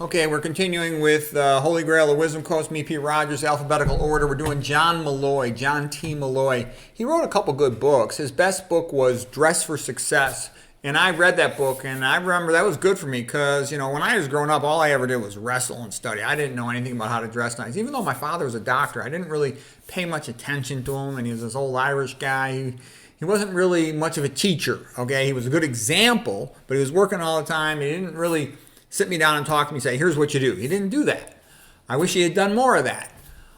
Okay, we're continuing with Holy Grail of Wisdom Quotes, me, Pete Rogers, alphabetical order. We're doing John Molloy, John T. Molloy. He wrote a couple good books. His best book was Dress for Success. And I read that book, and I remember that was good for me because, when I was growing up, all I ever did was wrestle and study. I didn't know anything about how to dress nice. Even though my father was a doctor, I didn't really pay much attention to him, and he was this old Irish guy. He wasn't really much of a teacher, okay? He was a good example, but he was working all the time. He didn't really sit me down and talk to me and say, here's what you do. He didn't do that. I wish he had done more of that.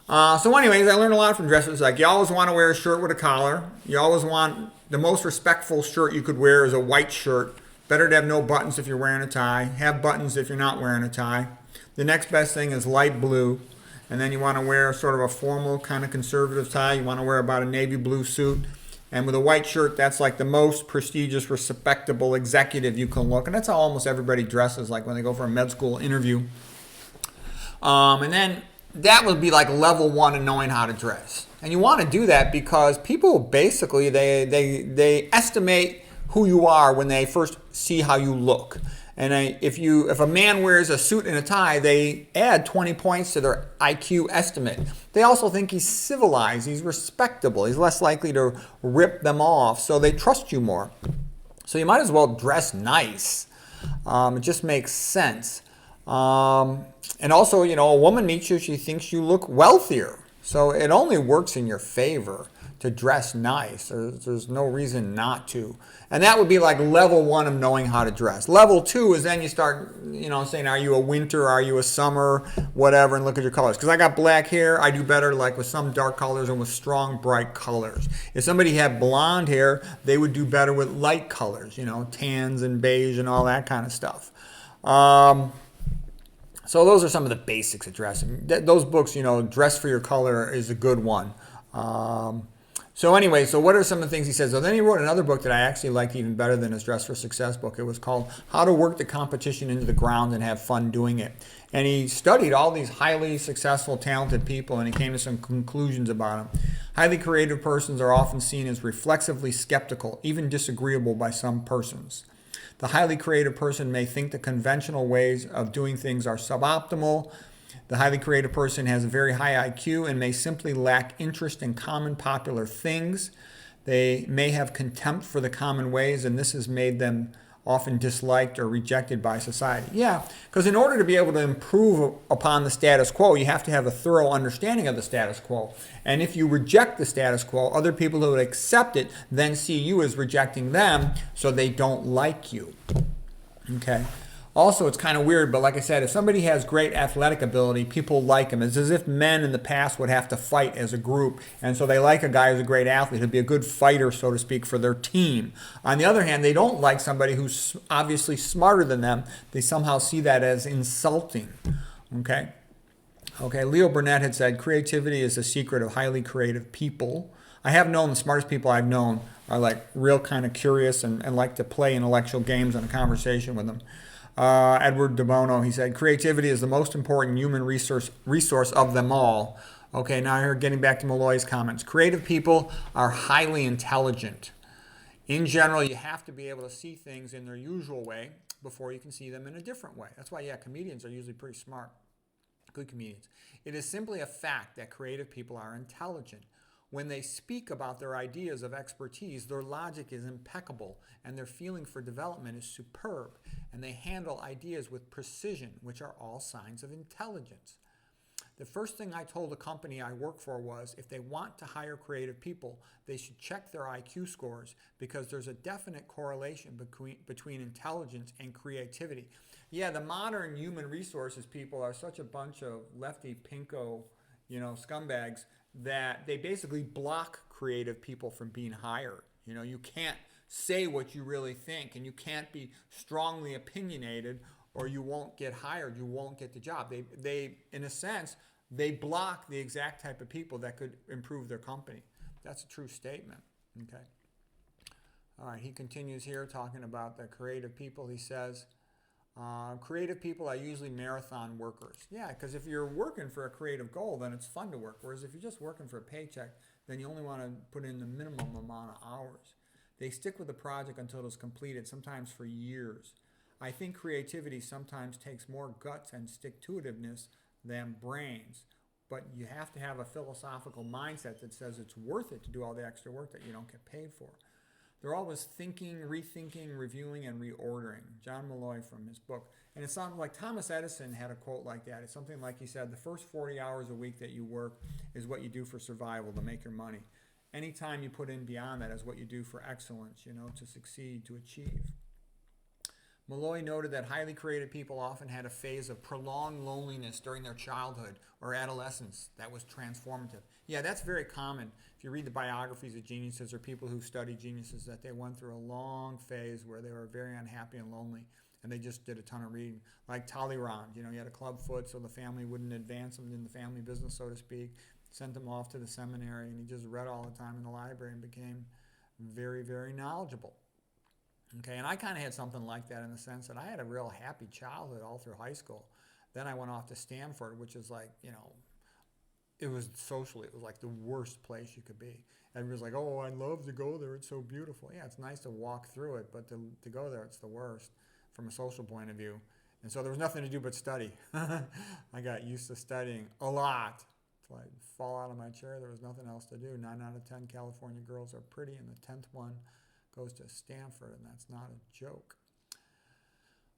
So anyways, I learned a lot from dressers. Like, you always want to wear a shirt with a collar. You always want the most respectful shirt you could wear is a white shirt. Better to have no buttons if you're wearing a tie. Have buttons if you're not wearing a tie. The next best thing is light blue. And then you want to wear sort of a formal kind of conservative tie. You want to wear about a navy blue suit. And with a white shirt, that's like the most prestigious, respectable executive you can look. And that's how almost everybody dresses, like when they go for a med school interview. And then that would be like level one in knowing how to dress. And you want to do that because people basically, they estimate who you are when they first see how you look. And if a man wears a suit and a tie, they add 20 points to their IQ estimate. They also think he's civilized, he's respectable, he's less likely to rip them off, so they trust you more. So you might as well dress nice. It just makes sense. And also, a woman meets you, she thinks you look wealthier. So it only works in your favor to dress nice. There's no reason not to. And that would be like level one of knowing how to dress. Level two is then you start, saying, are you a winter, are you a summer, whatever, and look at your colors. Because I got black hair, I do better like with some dark colors and with strong, bright colors. If somebody had blonde hair, they would do better with light colors, tans and beige and all that kind of stuff. So those are some of the basics of dressing. Those books, Dress for Your Color is a good one. So what are some of the things he says? So then he wrote another book that I actually liked even better than his Dress for Success book. It was called How to Work the Competition into the Ground and Have Fun Doing It. And he studied all these highly successful, talented people, and he came to some conclusions about them. Highly creative persons are often seen as reflexively skeptical, even disagreeable by some persons. The highly creative person may think the conventional ways of doing things are suboptimal. The highly creative person has a very high IQ and may simply lack interest in common popular things. They may have contempt for the common ways, and this has made them often disliked or rejected by society. Yeah, because in order to be able to improve upon the status quo, you have to have a thorough understanding of the status quo. And if you reject the status quo, other people who would accept it then see you as rejecting them, so they don't like you. Okay. Also, it's kind of weird, but like I said, if somebody has great athletic ability, people like him. It's as if men in the past would have to fight as a group, and so they like a guy who's a great athlete, who'd be a good fighter, so to speak, for their team. On the other hand, they don't like somebody who's obviously smarter than them. They somehow see that as insulting. Okay, Leo Burnett had said, creativity is the secret of highly creative people. I have known the smartest people I've known are like real kind of curious and like to play intellectual games and a conversation with them. Edward de Bono, he said, creativity is the most important human resource of them all. Okay, now here, getting back to Molloy's comments. Creative people are highly intelligent. In general, you have to be able to see things in their usual way before you can see them in a different way. That's why, comedians are usually pretty smart. Good comedians. It is simply a fact that creative people are intelligent. When they speak about their ideas of expertise, their logic is impeccable and their feeling for development is superb, and they handle ideas with precision, which are all signs of intelligence. The first thing I told the company I work for was if they want to hire creative people, they should check their IQ scores because there's a definite correlation between intelligence and creativity. Yeah, the modern human resources people are such a bunch of lefty pinko, scumbags that they basically block creative people from being hired. You can't say what you really think, and you can't be strongly opinionated, or you won't get hired. You won't get the job. They in a sense, they block the exact type of people that could improve their company. That's a true statement. Okay. All right. He continues here talking about the creative people. He says, creative people are usually marathon workers. Yeah, because if you're working for a creative goal, then it's fun to work. Whereas if you're just working for a paycheck, then you only want to put in the minimum amount of hours. They stick with the project until it's completed, sometimes for years. I think creativity sometimes takes more guts and stick-to-itiveness than brains, but you have to have a philosophical mindset that says it's worth it to do all the extra work that you don't get paid for. They're always thinking, rethinking, reviewing, and reordering. John Molloy from his book. And it sounds like Thomas Edison had a quote like that. It's something like he said, the first 40 hours a week that you work is what you do for survival, to make your money. Any time you put in beyond that is what you do for excellence, to succeed, to achieve. Molloy noted that highly creative people often had a phase of prolonged loneliness during their childhood or adolescence that was transformative. Yeah, that's very common. If you read the biographies of geniuses or people who study geniuses, that they went through a long phase where they were very unhappy and lonely, and they just did a ton of reading. Like Talleyrand, he had a club foot, so the family wouldn't advance him in the family business, so to speak. Sent him off to the seminary, and he just read all the time in the library and became very, very knowledgeable. Okay, and I kind of had something like that in the sense that I had a real happy childhood all through high school. Then I went off to Stanford, which is like, it was socially, it was like the worst place you could be. Everybody was like, oh, I'd love to go there. It's so beautiful. Yeah, it's nice to walk through it, but to go there, it's the worst from a social point of view. And so there was nothing to do but study. I got used to studying a lot. Till I'd fall out of my chair. There was nothing else to do. 9 out of 10 California girls are pretty, and the 10th one goes to Stanford, and that's not a joke.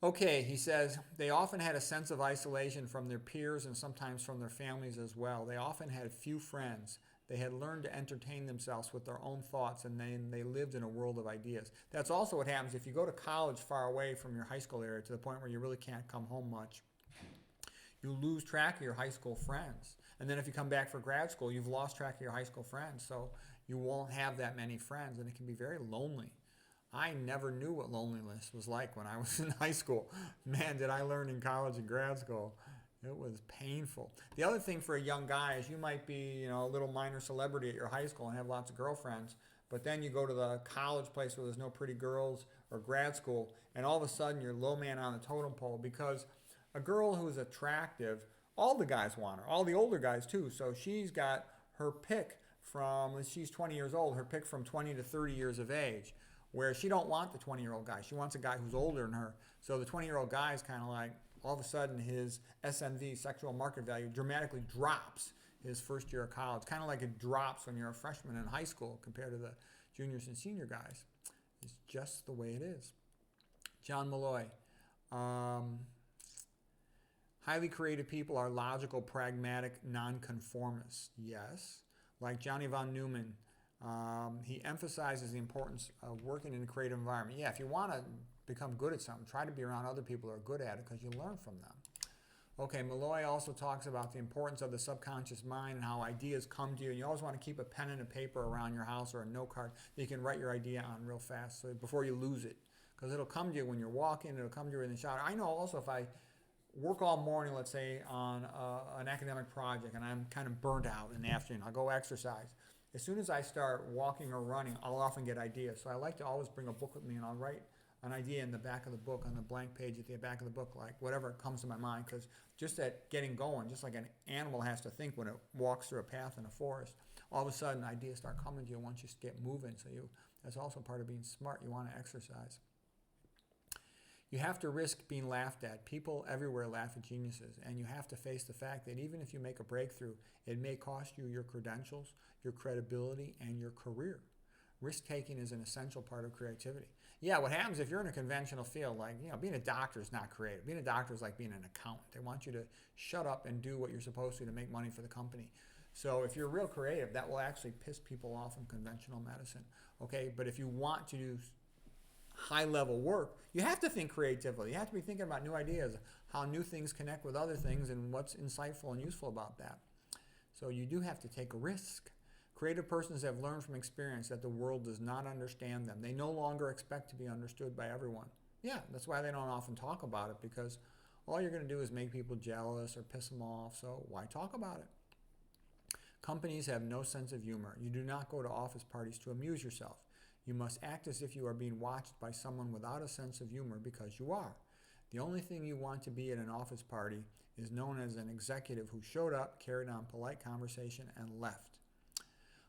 Okay, he says, they often had a sense of isolation from their peers and sometimes from their families as well. They often had few friends. They had learned to entertain themselves with their own thoughts, and then they lived in a world of ideas. That's also what happens if you go to college far away from your high school area to the point where you really can't come home much. You lose track of your high school friends. And then if you come back for grad school, you've lost track of your high school friends. So you won't have that many friends, and it can be very lonely. I never knew what loneliness was like when I was in high school. Man, did I learn in college and grad school. It was painful. The other thing for a young guy is you might be, a little minor celebrity at your high school and have lots of girlfriends, but then you go to the college place where there's no pretty girls, or grad school, and all of a sudden you're low man on the totem pole because a girl who's attractive, all the guys want her, all the older guys too. So she's got her pick from, she's 20 years old, her pick from 20 to 30 years of age, where she don't want the 20-year-old guy. She wants a guy who's older than her. So the 20-year-old guy is kind of like, all of a sudden his SMV, sexual market value, dramatically drops his first year of college. Kind of like it drops when you're a freshman in high school compared to the juniors and senior guys. It's just the way it is. John Molloy. Highly creative people are logical, pragmatic, nonconformists. Yes. Like Johnny von Neumann, he emphasizes the importance of working in a creative environment. Yeah, if you want to become good at something, try to be around other people who are good at it because you learn from them. Okay, Molloy also talks about the importance of the subconscious mind and how ideas come to you. And you always want to keep a pen and a paper around your house or a note card that you can write your idea on real fast so before you lose it. Because it'll come to you when you're walking, it'll come to you in the shower. I know also if I work all morning, let's say, on an academic project, and I'm kind of burnt out in the afternoon, I'll go exercise. As soon as I start walking or running, I'll often get ideas. So I like to always bring a book with me, and I'll write an idea in the back of the book, on the blank page at the back of the book, like whatever comes to my mind, because just that getting going, just like an animal has to think when it walks through a path in a forest, all of a sudden ideas start coming to you once you get moving. So that's also part of being smart. You want to exercise. You have to risk being laughed at. People everywhere laugh at geniuses, and you have to face the fact that even if you make a breakthrough, it may cost you your credentials, your credibility, and your career. Risk-taking is an essential part of creativity. Yeah, what happens if you're in a conventional field, like, being a doctor is not creative. Being a doctor is like being an accountant. They want you to shut up and do what you're supposed to make money for the company. So if you're real creative, that will actually piss people off in conventional medicine. Okay, but if you want to do high-level work, you have to think creatively. You have to be thinking about new ideas, how new things connect with other things, and what's insightful and useful about that. So you do have to take a risk. Creative persons have learned from experience that the world does not understand them. They no longer expect to be understood by everyone. Yeah, that's why they don't often talk about it, because all you're going to do is make people jealous or piss them off, so why talk about it? Companies have no sense of humor. You do not go to office parties to amuse yourself. You must act as if you are being watched by someone without a sense of humor, because you are. The only thing you want to be at an office party is known as an executive who showed up, carried on polite conversation, and left.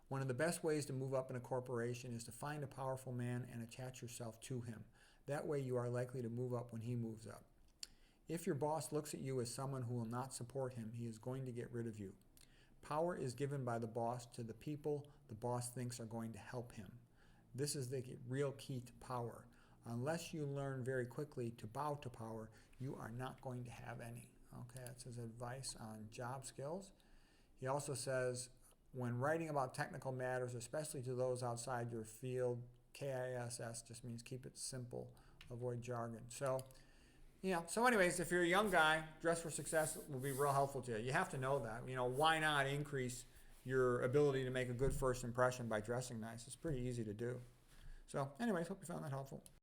One of the best ways to move up in a corporation is to find a powerful man and attach yourself to him. That way you are likely to move up when he moves up. If your boss looks at you as someone who will not support him, he is going to get rid of you. Power is given by the boss to the people the boss thinks are going to help him. This is the real key to power. Unless you learn very quickly to bow to power, you are not going to have any. Okay, that's his advice on job skills. He also says, when writing about technical matters, especially to those outside your field, KISS just means keep it simple, avoid jargon. So anyways, if you're a young guy, Dress for Success will be real helpful to you. You have to know that. Why not increase your ability to make a good first impression by dressing nice? It's pretty easy to do. So anyways, hope you found that helpful.